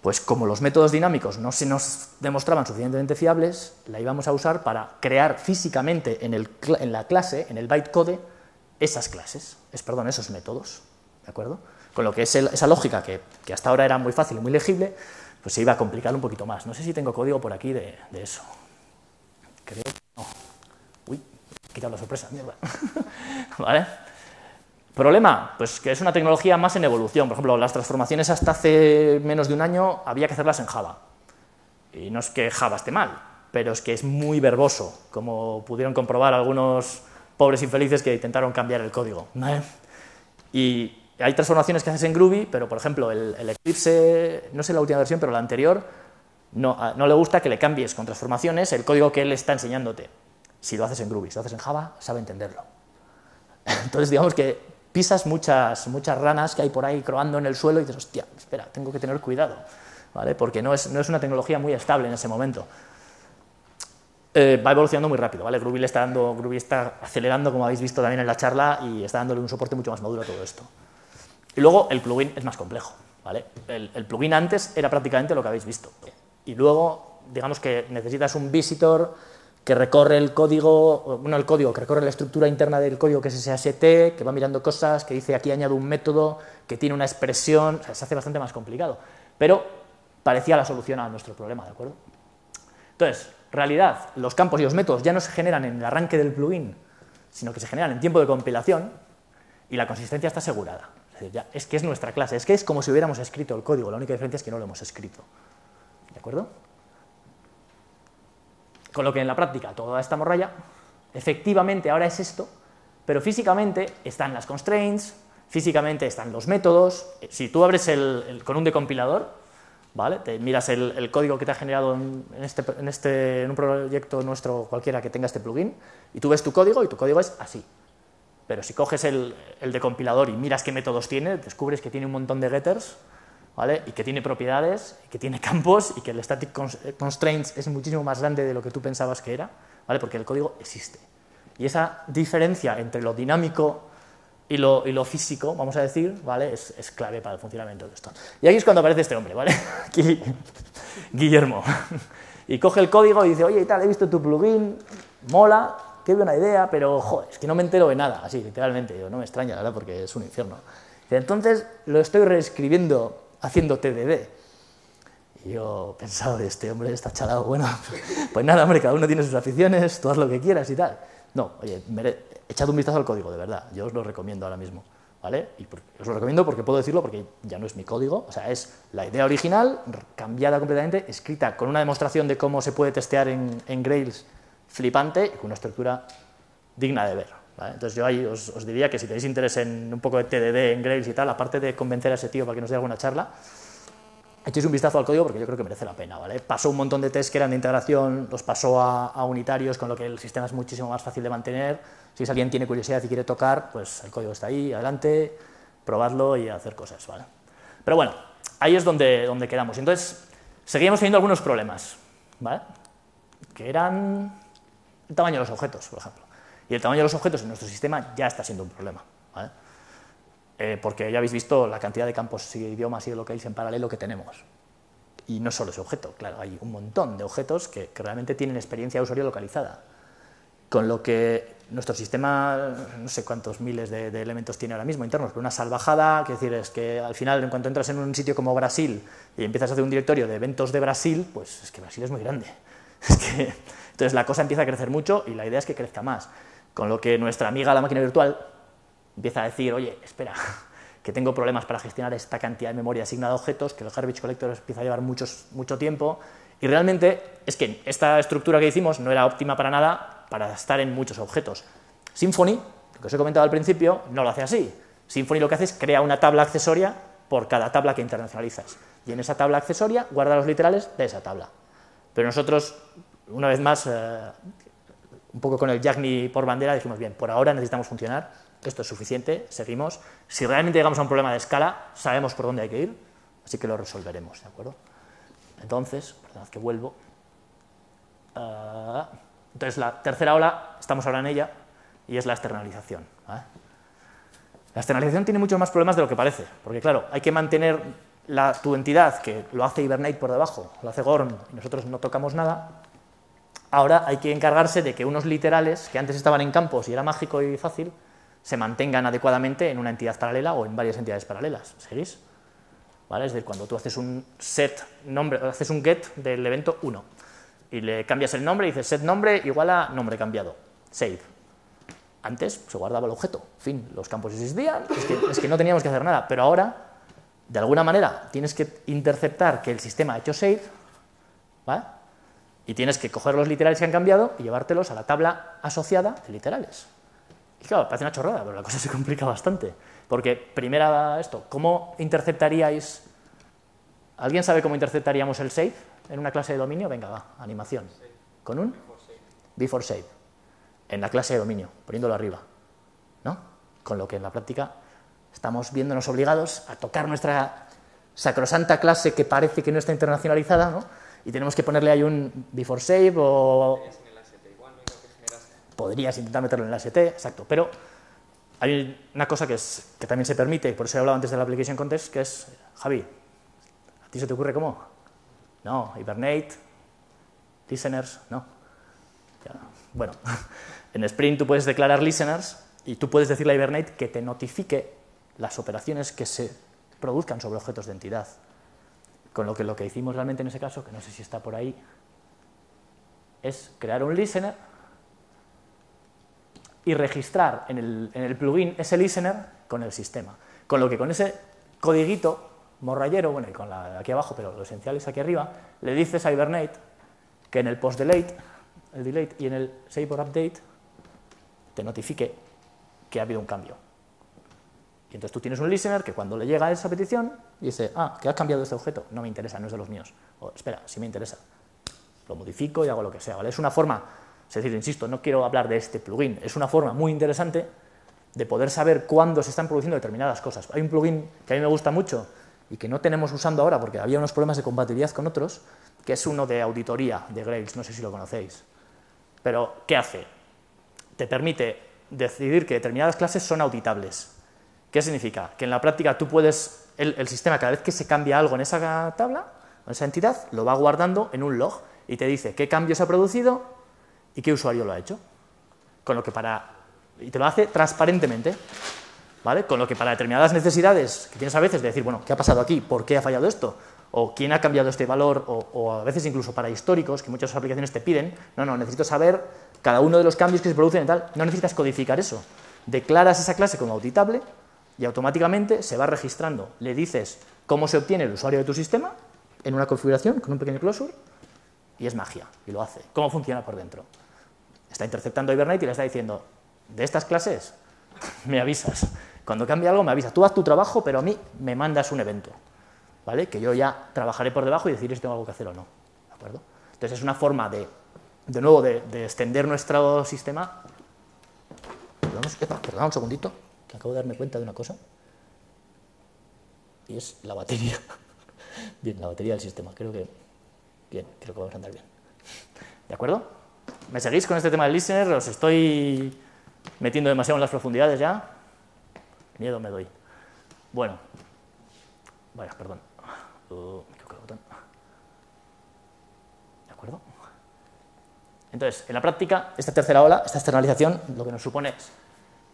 Speaker 2: Pues como los métodos dinámicos no se nos demostraban suficientemente fiables, la íbamos a usar para crear físicamente en la clase, en el bytecode, esos métodos. ¿De acuerdo? Con lo que es esa lógica que hasta ahora era muy fácil y muy legible, pues se iba a complicar un poquito más. No sé si tengo código por aquí de eso. Creo que no. Uy, he quitado la sorpresa, mierda. ¿Vale? ¿Problema? Pues que es una tecnología más en evolución. Por ejemplo, las transformaciones hasta hace menos de un año había que hacerlas en Java. Y no es que Java esté mal, pero es que es muy verboso, como pudieron comprobar algunos pobres infelices que intentaron cambiar el código. ¿Vale? Y hay transformaciones que haces en Groovy, pero por ejemplo el Eclipse, no sé la última versión, pero la anterior, no le gusta que le cambies con transformaciones el código que él está enseñándote. si lo haces en Groovy. Si lo haces en Java, sabe entenderlo. Entonces, digamos que pisas muchas ranas que hay por ahí croando en el suelo y dices, hostia, espera, tengo que tener cuidado, ¿vale? Porque no es una tecnología muy estable en ese momento. Va evolucionando muy rápido, ¿vale? Groovy está acelerando, como habéis visto también en la charla, y está dándole un soporte mucho más maduro a todo esto. Y luego el plugin es más complejo, ¿vale? El plugin antes era prácticamente lo que habéis visto. Y luego, digamos que necesitas un visitor que recorre el código, que recorre la estructura interna del código, que es ese AST, que va mirando cosas, que dice aquí añado un método, que tiene una expresión, o sea, se hace bastante más complicado. Pero parecía la solución a nuestro problema, ¿de acuerdo? Entonces, realidad, los campos y los métodos ya no se generan en el arranque del plugin, sino que se generan en tiempo de compilación y la consistencia está asegurada. Es decir, ya, es que es nuestra clase, es que es como si hubiéramos escrito el código, la única diferencia es que no lo hemos escrito. ¿De acuerdo? Con lo que en la práctica toda esta morralla, efectivamente ahora es esto, pero físicamente están las constraints, físicamente están los métodos. Si tú abres con un decompilador, ¿vale? Te miras el código que te ha generado en un proyecto nuestro cualquiera que tenga este plugin, y tú ves tu código, y tu código es así. Pero si coges el decompilador y miras qué métodos tiene, descubres que tiene un montón de getters, ¿vale? Y que tiene propiedades, y que tiene campos, y que el static constraints es muchísimo más grande de lo que tú pensabas que era, ¿vale? Porque el código existe. Y esa diferencia entre lo dinámico y lo físico, vamos a decir, ¿vale? Es clave para el funcionamiento de esto. Y aquí es cuando aparece este hombre, ¿vale? Aquí, Guillermo. Y coge el código y dice, oye, y tal, he visto tu plugin, mola, qué buena idea, pero, joder, es que no me entero de nada, así, literalmente. Yo, no me extraña, la verdad, porque es un infierno. Entonces, lo estoy reescribiendo haciendo TDD. Y yo pensaba, este hombre está chalado, bueno, pues nada, hombre, cada uno tiene sus aficiones, tú haz lo que quieras y tal. No, oye, echad un vistazo al código, de verdad, yo os lo recomiendo ahora mismo, ¿vale? Y os lo recomiendo porque puedo decirlo, porque ya no es mi código, o sea, es la idea original, cambiada completamente, escrita con una demostración de cómo se puede testear en Grails flipante y con una estructura digna de ver, ¿vale? Entonces yo ahí os diría que si tenéis interés en un poco de TDD en Grails y tal, aparte de convencer a ese tío para que nos dé alguna charla, echéis un vistazo al código porque yo creo que merece la pena, ¿vale? Pasó un montón de tests que eran de integración, los pasó a unitarios, con lo que el sistema es muchísimo más fácil de mantener. Si alguien tiene curiosidad y quiere tocar, pues el código está ahí, adelante, probadlo y hacer cosas, ¿vale? Pero bueno, ahí es donde quedamos. Entonces, seguíamos teniendo algunos problemas, ¿vale? Que eran el tamaño de los objetos, por ejemplo. Y el tamaño de los objetos en nuestro sistema ya está siendo un problema, ¿vale? Porque ya habéis visto la cantidad de campos y de idiomas y de locales en paralelo que tenemos. Y no solo ese objeto, claro, hay un montón de objetos que realmente tienen experiencia de usuario localizada. Con lo que nuestro sistema, no sé cuántos miles de elementos tiene ahora mismo internos, pero una salvajada, quiero decir, es que al final, en cuanto entras en un sitio como Brasil y empiezas a hacer un directorio de eventos de Brasil, pues es que Brasil es muy grande. Entonces la cosa empieza a crecer mucho y la idea es que crezca más. Con lo que nuestra amiga la máquina virtual empieza a decir, oye, espera, que tengo problemas para gestionar esta cantidad de memoria asignada a objetos, que el garbage collector empieza a llevar mucho tiempo, y realmente es que esta estructura que hicimos no era óptima para nada para estar en muchos objetos. Symfony, lo que os he comentado al principio, no lo hace así. Symfony lo que hace es crea una tabla accesoria por cada tabla que internacionalizas, y en esa tabla accesoria guarda los literales de esa tabla. Pero nosotros, una vez más, un poco con el YAGNI por bandera, dijimos, bien, por ahora necesitamos funcionar, esto es suficiente, seguimos. Si realmente llegamos a un problema de escala, sabemos por dónde hay que ir, así que lo resolveremos, ¿de acuerdo? Entonces, perdonad que vuelvo. Entonces, la tercera ola, estamos ahora en ella, y es la externalización, ¿vale? La externalización tiene muchos más problemas de lo que parece, porque claro, hay que mantener tu entidad, que lo hace Hibernate por debajo, lo hace Gorm, y nosotros no tocamos nada. Ahora hay que encargarse de que unos literales, que antes estaban en campos y era mágico y fácil, se mantengan adecuadamente en una entidad paralela o en varias entidades paralelas. ¿Seguís? ¿Vale? Es decir, cuando tú haces un haces un get del evento 1 y le cambias el nombre y dices set nombre igual a nombre cambiado, save. Antes se guardaba el objeto, fin, los campos existían, es que no teníamos que hacer nada, pero ahora, de alguna manera, tienes que interceptar que el sistema ha hecho save, ¿vale? Y tienes que coger los literales que han cambiado y llevártelos a la tabla asociada de literales. Y claro, parece una chorrada, pero la cosa se complica bastante. Porque, primera esto, ¿cómo interceptaríais? ¿Alguien sabe cómo interceptaríamos el save en una clase de dominio? Venga, va, animación. ¿Con un? Before save. en la clase de dominio, poniéndolo arriba, ¿no? Con lo que en la práctica estamos viéndonos obligados a tocar nuestra sacrosanta clase que parece que no está internacionalizada, ¿no? Y tenemos que ponerle ahí un before save o... Podrías intentar meterlo en el AST, exacto, pero hay una cosa que también se permite, y por eso he hablado antes de la application context, que es, Javi, ¿a ti se te ocurre cómo? No, Hibernate, listeners, no. Ya, bueno, en Spring tú puedes declarar listeners y tú puedes decirle a Hibernate que te notifique las operaciones que se produzcan sobre objetos de entidad. Con lo que hicimos realmente en ese caso, que no sé si está por ahí, es crear un listener y registrar en el plugin ese listener con el sistema. Con lo que con ese codiguito morrayero, bueno, y con la de aquí abajo, pero lo esencial es aquí arriba, le dices a Hibernate que en el post-delete, el delete y en el save or update te notifique que ha habido un cambio. Y entonces tú tienes un listener que cuando le llega esa petición dice, que ha cambiado este objeto, no me interesa, no es de los míos. O espera, sí me interesa. Lo modifico y hago lo que sea, ¿vale? Es una forma, es decir, insisto, no quiero hablar de este plugin, es una forma muy interesante de poder saber cuándo se están produciendo determinadas cosas. Hay un plugin que a mí me gusta mucho y que no tenemos usando ahora porque había unos problemas de compatibilidad con otros, que es uno de auditoría de Grails, no sé si lo conocéis. Pero, ¿qué hace? Te permite decidir que determinadas clases son auditables. ¿Qué significa? Que en la práctica tú puedes, el sistema cada vez que se cambia algo en esa tabla, en esa entidad, lo va guardando en un log y te dice qué cambio se ha producido y qué usuario lo ha hecho. Con lo que y te lo hace transparentemente, ¿vale? Con lo que para determinadas necesidades que tienes a veces de decir, bueno, ¿qué ha pasado aquí? ¿Por qué ha fallado esto? O quién ha cambiado este valor, o a veces incluso para históricos, que muchas aplicaciones te piden, no, necesito saber cada uno de los cambios que se producen y tal, no necesitas codificar eso. Declaras esa clase como auditable y automáticamente se va registrando. Le dices cómo se obtiene el usuario de tu sistema en una configuración con un pequeño closure y es magia, y lo hace. ¿Cómo funciona por dentro? Está interceptando a Hibernate y le está diciendo, de estas clases me avisas. Cuando cambie algo me avisas. Tú haz tu trabajo, pero a mí me mandas un evento, ¿vale? Que yo ya trabajaré por debajo y decidiré si tengo algo que hacer o no, ¿de acuerdo? Entonces es una forma de nuevo, de extender nuestro sistema. Perdón un segundito, que acabo de darme cuenta de una cosa. Y es la batería. Bien, la batería del sistema. Creo que vamos a andar bien. ¿De acuerdo? ¿Me seguís con este tema del listener? ¿Os estoy metiendo demasiado en las profundidades ya? Miedo me doy. Bueno. Vaya, perdón. Me equivoqué el botón. ¿De acuerdo? Entonces, en la práctica, esta tercera ola, esta externalización, lo que nos supone es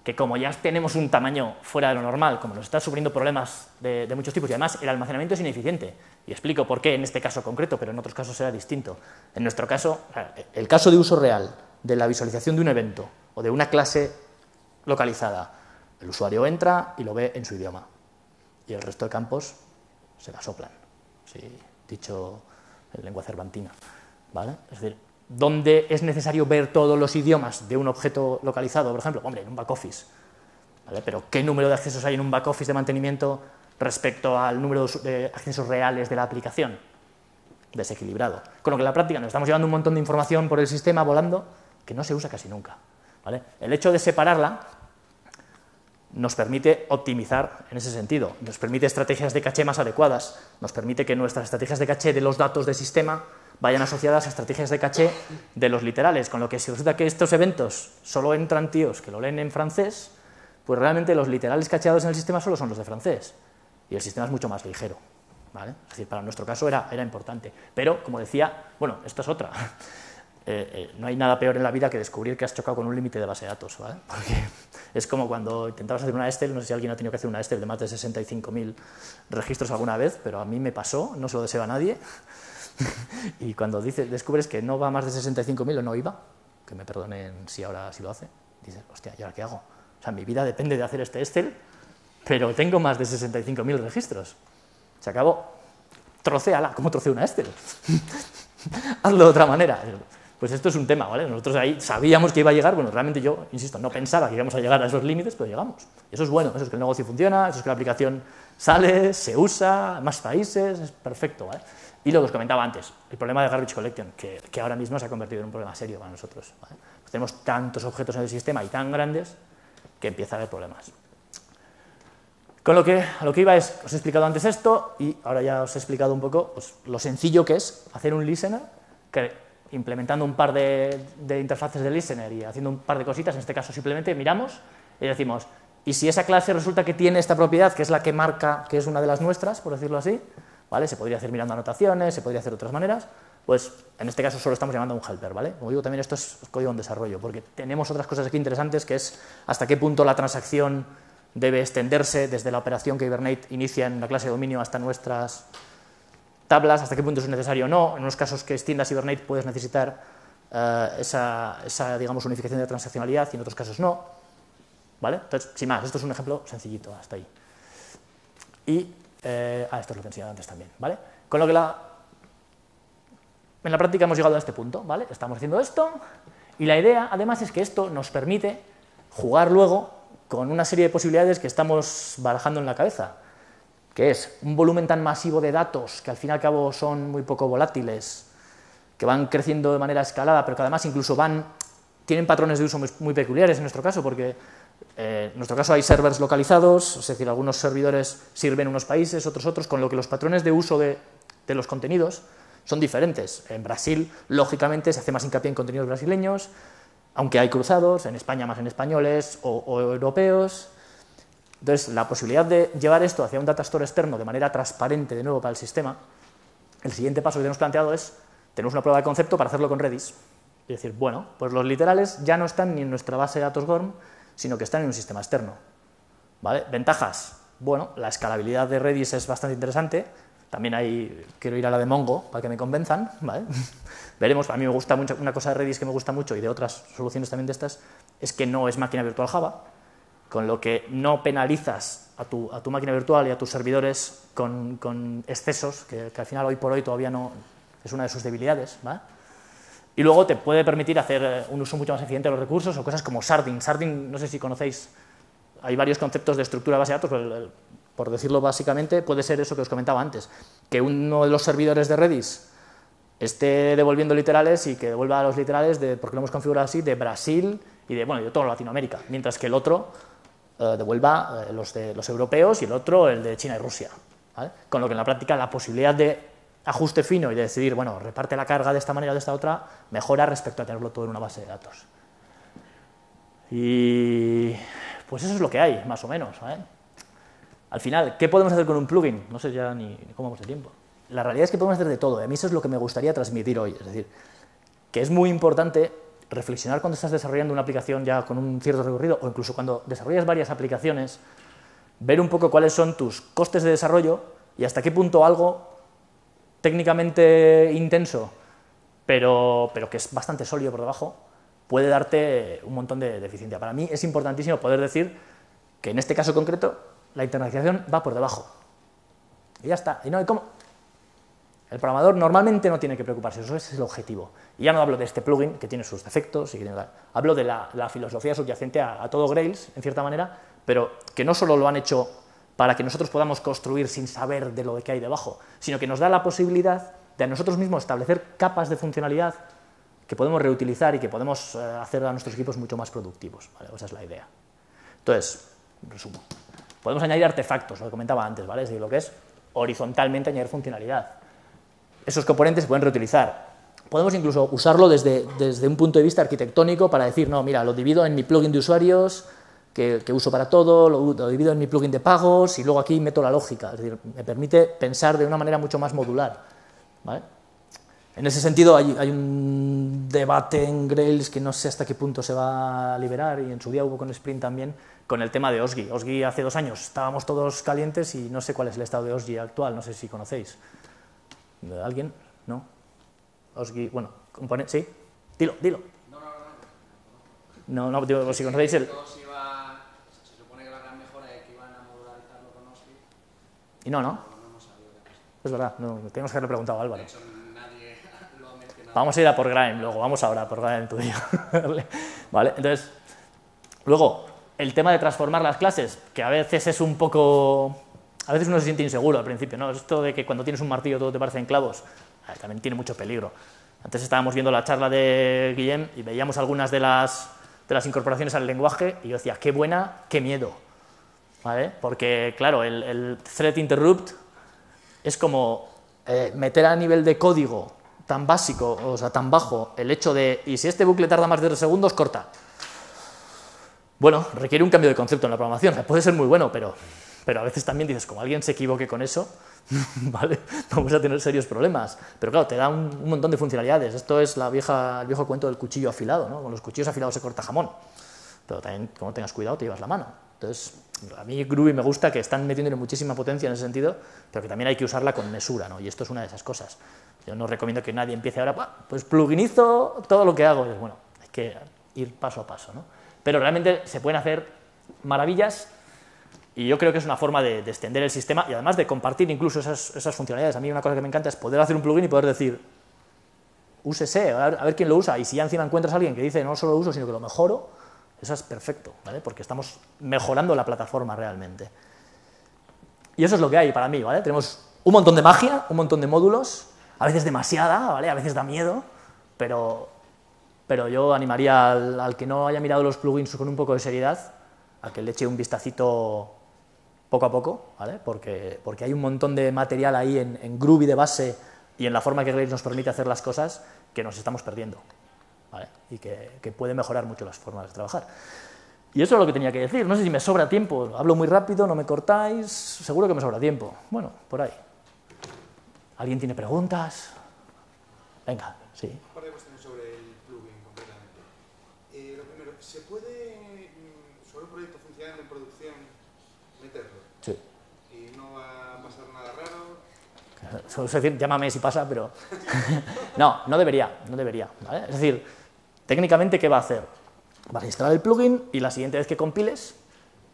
Speaker 2: que como ya tenemos un tamaño fuera de lo normal, como nos está sufriendo problemas de muchos tipos, y además el almacenamiento es ineficiente, y explico por qué en este caso concreto, pero en otros casos será distinto. En nuestro caso, el caso de uso real de la visualización de un evento o de una clase localizada, el usuario entra y lo ve en su idioma, y el resto de campos se la soplan, ¿sí? Dicho en lengua cervantina, ¿vale? Es decir, ¿dónde es necesario ver todos los idiomas de un objeto localizado? Por ejemplo, hombre, en un back office, ¿vale? Pero ¿qué número de accesos hay en un back office de mantenimiento respecto al número de accesos reales de la aplicación? Desequilibrado. Con lo que en la práctica nos estamos llevando un montón de información por el sistema volando que no se usa casi nunca, ¿vale? El hecho de separarla nos permite optimizar en ese sentido, nos permite estrategias de caché más adecuadas, nos permite que nuestras estrategias de caché de los datos del sistema vayan asociadas a estrategias de caché de los literales, con lo que si resulta que estos eventos solo entran tíos que lo leen en francés, pues realmente los literales cacheados en el sistema solo son los de francés, y el sistema es mucho más ligero, ¿vale? Es decir, para nuestro caso era importante, pero, como decía, bueno, esto es otra. No hay nada peor en la vida que descubrir que has chocado con un límite de base de datos, ¿vale? Porque es como cuando intentabas hacer una Excel, no sé si alguien ha tenido que hacer una Excel de más de 65.000 registros alguna vez, pero a mí me pasó, no se lo deseo a nadie, y cuando descubres que no va más de 65.000 o no iba, que me perdonen si ahora sí lo hace, dices, hostia, ¿y ahora qué hago? O sea, mi vida depende de hacer este Excel, pero tengo más de 65.000 registros. Se acabó. Trocéala, ¿cómo troceo una Excel? Hazlo de otra manera. Pues esto es un tema, ¿vale? Nosotros ahí sabíamos que iba a llegar, bueno, realmente yo, insisto, no pensaba que íbamos a llegar a esos límites, pero llegamos. Y eso es bueno, eso es que el negocio funciona, eso es que la aplicación sale, se usa, en más países, es perfecto, ¿vale? Y lo que os comentaba antes, el problema de garbage collection, que ahora mismo se ha convertido en un problema serio para nosotros, ¿vale? Pues tenemos tantos objetos en el sistema y tan grandes que empieza a haber problemas. A lo que iba es, os he explicado antes esto y ahora ya os he explicado un poco pues, lo sencillo que es hacer un listener, que implementando un par de interfaces de listener y haciendo un par de cositas, en este caso simplemente miramos y decimos, y si esa clase resulta que tiene esta propiedad, que es la que marca, que es una de las nuestras, por decirlo así, ¿vale? Se podría hacer mirando anotaciones, se podría hacer de otras maneras, pues en este caso solo estamos llamando a un helper, ¿vale? Como digo, también esto es código en desarrollo, porque tenemos otras cosas aquí interesantes, que es hasta qué punto la transacción debe extenderse desde la operación que Hibernate inicia en la clase de dominio hasta nuestras tablas, hasta qué punto es necesario o no. En unos casos que extiendas Hibernate puedes necesitar esa, digamos, unificación de transaccionalidad y en otros casos no. ¿Vale? Entonces, sin más, esto es un ejemplo sencillito, hasta ahí. Y, esto es lo que he enseñado antes también, ¿vale? Con lo que en la práctica hemos llegado a este punto, ¿vale? Estamos haciendo esto y la idea, además, es que esto nos permite jugar luego con una serie de posibilidades que estamos barajando en la cabeza, que es un volumen tan masivo de datos que al fin y al cabo son muy poco volátiles, que van creciendo de manera escalada, pero que además incluso tienen patrones de uso muy peculiares en nuestro caso, porque en nuestro caso hay servers localizados, es decir, algunos servidores sirven en unos países, otros, con lo que los patrones de uso de los contenidos son diferentes. En Brasil, lógicamente, se hace más hincapié en contenidos brasileños, aunque hay cruzados, en España más en españoles o europeos. Entonces, la posibilidad de llevar esto hacia un data store externo de manera transparente, de nuevo, para el sistema, el siguiente paso que tenemos planteado es, tenemos una prueba de concepto para hacerlo con Redis. Y decir, bueno, pues los literales ya no están ni en nuestra base de datos GORM, sino que están en un sistema externo. ¿Vale? Ventajas. Bueno, la escalabilidad de Redis es bastante interesante. También quiero ir a la de Mongo para que me convenzan, ¿vale? Veremos, a mí me gusta mucho, una cosa de Redis que me gusta mucho y de otras soluciones también de estas, es que no es máquina virtual Java, con lo que no penalizas a tu máquina virtual y a tus servidores con excesos, que al final hoy por hoy todavía no es una de sus debilidades, ¿vale? Y luego te puede permitir hacer un uso mucho más eficiente de los recursos o cosas como sharding. Sharding, no sé si conocéis, hay varios conceptos de estructura de base de datos, pero por decirlo básicamente, puede ser eso que os comentaba antes, que uno de los servidores de Redis esté devolviendo literales y que devuelva los literales, porque lo hemos configurado así, de Brasil y de toda Latinoamérica, mientras que el otro devuelva los europeos y el otro el de China y Rusia, ¿vale? Con lo que en la práctica la posibilidad de ajuste fino y de decidir, bueno, reparte la carga de esta manera o de esta otra, mejora respecto a tenerlo todo en una base de datos. Y pues eso es lo que hay, más o menos, ¿vale? Al final, ¿qué podemos hacer con un plugin? No sé ya ni cómo vamos de tiempo. La realidad es que podemos hacer de todo, y a mí eso es lo que me gustaría transmitir hoy, es decir, que es muy importante reflexionar cuando estás desarrollando una aplicación ya con un cierto recorrido, o incluso cuando desarrollas varias aplicaciones, ver un poco cuáles son tus costes de desarrollo y hasta qué punto algo técnicamente intenso, pero que es bastante sólido por debajo, puede darte un montón de eficiencia. Para mí es importantísimo poder decir que en este caso concreto la internalización va por debajo. Y ya está. Y no hay cómo. El programador normalmente no tiene que preocuparse, eso es el objetivo. Y ya no hablo de este plugin, que tiene sus defectos, hablo de la filosofía subyacente a todo Grails, en cierta manera, pero que no solo lo han hecho para que nosotros podamos construir sin saber de lo que hay debajo, sino que nos da la posibilidad de a nosotros mismos establecer capas de funcionalidad que podemos reutilizar y que podemos hacer a nuestros equipos mucho más productivos, ¿vale? Esa es la idea. Entonces, resumo. Podemos añadir artefactos, lo que comentaba antes, ¿vale? Es decir, lo que es horizontalmente añadir funcionalidad. Esos componentes se pueden reutilizar. Podemos incluso usarlo desde un punto de vista arquitectónico para decir, no, mira, lo divido en mi plugin de usuarios, que uso para todo, lo divido en mi plugin de pagos y luego aquí meto la lógica. Es decir, me permite pensar de una manera mucho más modular, ¿vale? En ese sentido hay un debate en Grails que no sé hasta qué punto se va a liberar, y en su día hubo con Sprint también, con el tema de OSGI. OSGI hace 2 años estábamos todos calientes y no sé cuál es el estado de OSGI actual, no sé si conocéis. ¿Alguien? ¿No? OSGI, bueno, ¿sí? Dilo. No, digo, si conocéis el...
Speaker 3: Se supone que la gran mejora es que iban a modularizarlo con OSGI.
Speaker 2: Y no.
Speaker 3: No sabía qué pasa.
Speaker 2: Es verdad, no, tenemos que haberle preguntado a Álvaro.
Speaker 3: De hecho, nadie lo ha mencionado.
Speaker 2: Vamos a ir a por Grime luego, vamos ahora a por Grime tuyo. Vale, entonces, luego, el tema de transformar las clases, que a veces es un poco... A veces uno se siente inseguro al principio, ¿no? Esto de que cuando tienes un martillo todo te parecen clavos, también tiene mucho peligro. Antes estábamos viendo la charla de Guillem y veíamos algunas de las incorporaciones al lenguaje y yo decía, qué buena, qué miedo, ¿vale? Porque, claro, el thread interrupt es como meter a nivel de código tan básico, o sea, tan bajo, el hecho de, y si este bucle tarda más de 3 segundos, corta. Bueno, requiere un cambio de concepto en la programación, puede ser muy bueno, pero a veces también dices, como alguien se equivoque con eso, ¿vale? Vamos a tener serios problemas. Pero claro, te da un montón de funcionalidades. Esto es el viejo cuento del cuchillo afilado, ¿no? Con los cuchillos afilados se corta jamón. Pero también, como tengas cuidado, te llevas la mano. Entonces, a mí Groovy me gusta que están metiéndole muchísima potencia en ese sentido, pero que también hay que usarla con mesura, ¿no? Y esto es una de esas cosas. Yo no recomiendo que nadie empiece ahora, pues pluginizo todo lo que hago. Y bueno, hay que ir paso a paso, ¿no? Pero realmente se pueden hacer maravillas y yo creo que es una forma de extender el sistema y además de compartir incluso esas funcionalidades. A mí una cosa que me encanta es poder hacer un plugin y poder decir, úsese, a ver quién lo usa, y si ya encima encuentras a alguien que dice no solo lo uso, sino que lo mejoro, eso es perfecto, ¿vale? Porque estamos mejorando la plataforma realmente. Y eso es lo que hay para mí, ¿vale? Tenemos un montón de magia, un montón de módulos, a veces demasiada, ¿vale? A veces da miedo, pero yo animaría al que no haya mirado los plugins con un poco de seriedad, a que le eche un vistacito poco a poco, ¿vale? Porque hay un montón de material ahí en Groovy de base y en la forma que Grails nos permite hacer las cosas que nos estamos perdiendo, ¿vale? Y que puede mejorar mucho las formas de trabajar. Y eso es lo que tenía que decir. No sé si me sobra tiempo, hablo muy rápido, no me cortáis, seguro que me sobra tiempo. Bueno, por ahí. ¿Alguien tiene preguntas? Venga, sí.
Speaker 4: Un par de cuestiones sobre el plugin, concretamente. Lo primero, ¿se puede, sobre un proyecto funcionando en producción, meterlo?
Speaker 2: Sí.
Speaker 4: ¿Y no va a pasar nada raro?
Speaker 2: Suelo decir, llámame si pasa, pero... no debería, ¿vale? Es decir, técnicamente, ¿qué va a hacer? Vas a instalar el plugin y la siguiente vez que compiles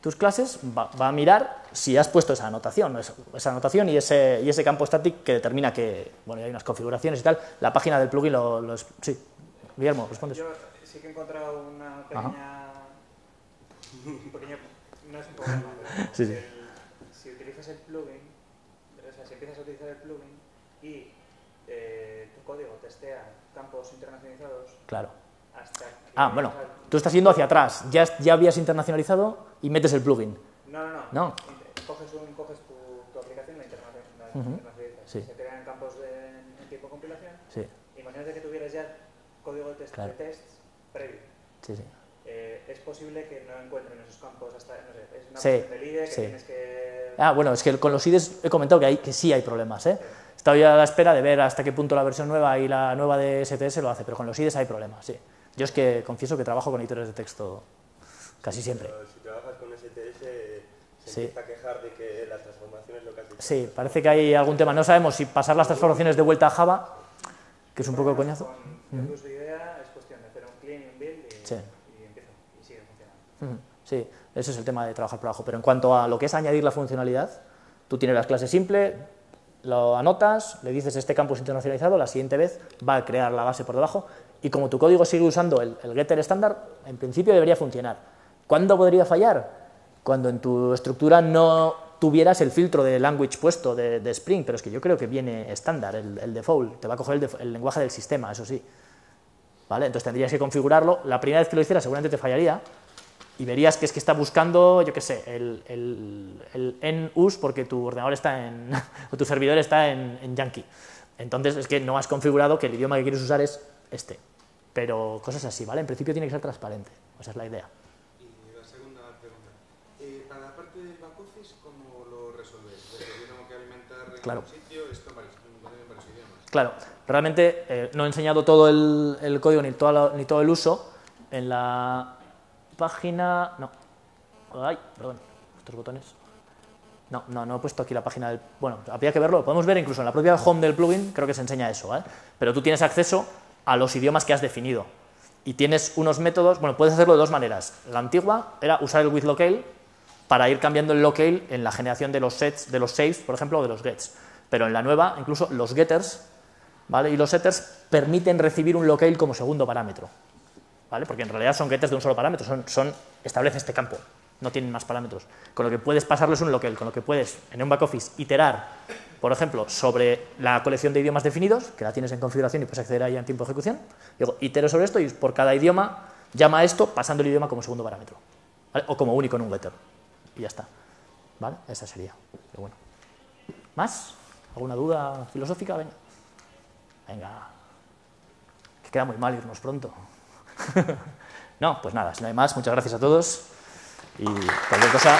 Speaker 2: tus clases va a mirar si has puesto esa anotación y ese campo static que determina que, bueno, hay unas configuraciones y tal. La página del plugin sí. Guillermo, respondes.
Speaker 5: Yo sí que he encontrado una pequeña... no es un problema, pero
Speaker 2: Sí.
Speaker 5: si utilizas el plugin, o sea, si empiezas a utilizar el plugin y tu código testea campos internacionalizados... Claro. Hasta que
Speaker 2: bueno, tú estás yendo hacia atrás, ya habías internacionalizado y metes el plugin.
Speaker 5: No. Coges tu aplicación y la internacionalizas.
Speaker 2: Sí.
Speaker 5: Se crean campos en tiempo de compilación.
Speaker 2: Sí.
Speaker 5: Imagínate que tuvieras ya código de tests previo.
Speaker 2: Sí.
Speaker 5: Es posible que no encuentren esos campos hasta, no sé, es una
Speaker 2: Sí,
Speaker 5: opción del IDE que
Speaker 2: sí.
Speaker 5: tienes que...
Speaker 2: Bueno, es que con los IDEs he comentado que sí hay problemas, ¿eh? Sí. Estoy a la espera de ver hasta qué punto la versión nueva y la nueva de STS lo hace, pero con los IDEs hay problemas, sí. Yo es que confieso que trabajo con editores de texto casi siempre.
Speaker 6: Pero si trabajas con STS, se
Speaker 2: Sí.
Speaker 6: empieza a quejar de que las transformaciones lo que has dicho.
Speaker 2: Sí, parece que hay algún tema. No sabemos si pasar las transformaciones de vuelta a Java, que es un poco el coñazo.
Speaker 5: Con tu idea es cuestión de hacer un clean y un build y empieza, y sigue funcionando.
Speaker 2: Sí, ese es el tema de trabajar por abajo. Pero en cuanto a lo que es añadir la funcionalidad, tú tienes las clases simple, lo anotas, le dices este campo es internacionalizado, la siguiente vez va a crear la base por debajo y como tu código sigue usando el getter estándar, en principio debería funcionar. ¿Cuándo podría fallar? Cuando en tu estructura no tuvieras el filtro de language puesto de Spring, pero es que yo creo que viene estándar, el default, te va a coger el lenguaje del sistema, eso sí. ¿Vale? Entonces tendrías que configurarlo, la primera vez que lo hicieras seguramente te fallaría y verías que es que está buscando, yo qué sé, el enus porque tu ordenador está o tu servidor está en Yankee. Entonces es que no has configurado que el idioma que quieres usar es este. Pero cosas así, ¿vale? En principio tiene que ser transparente, esa es la idea.
Speaker 4: Y la segunda pregunta, para la parte del back office, ¿cómo lo resolvéis? Yo tengo que alimentar en un sitio, esto en varios idiomas.
Speaker 2: Claro, realmente no he enseñado todo el código ni todo el uso en la página... No, ay, perdón, estos botones... No he puesto aquí la página del... Bueno, habría que verlo, lo podemos ver incluso en la propia home del plugin, creo que se enseña eso, ¿vale? Pero tú tienes acceso a los idiomas que has definido y tienes unos métodos, bueno, puedes hacerlo de dos maneras. La antigua era usar el withLocale para ir cambiando el locale en la generación de los sets, de los saves, por ejemplo, o de los gets. Pero en la nueva, incluso los getters, ¿vale? Y los setters permiten recibir un locale como segundo parámetro, ¿vale? Porque en realidad son getters de un solo parámetro, establece este campo. No tienen más parámetros, con lo que puedes pasarles un locale, con lo que puedes en un backoffice iterar por ejemplo, sobre la colección de idiomas definidos, que la tienes en configuración y puedes acceder a ella en tiempo de ejecución. Digo, itero sobre esto y por cada idioma llama a esto pasando el idioma como segundo parámetro, ¿vale? O como único en un getter. Y ya está. ¿Vale? Esa sería. Pero bueno. ¿Más? ¿Alguna duda filosófica? Venga. Venga. Que queda muy mal irnos pronto. No, pues nada, si no hay más, muchas gracias a todos. Y cualquier cosa...